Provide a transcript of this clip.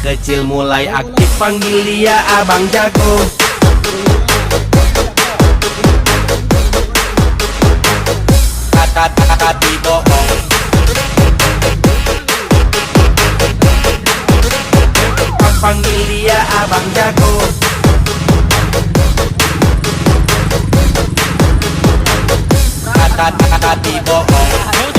kecil mulai aktif, panggil dia Abang Jago. Kata bohong, panggil dia Abang Jago. Kata bohong,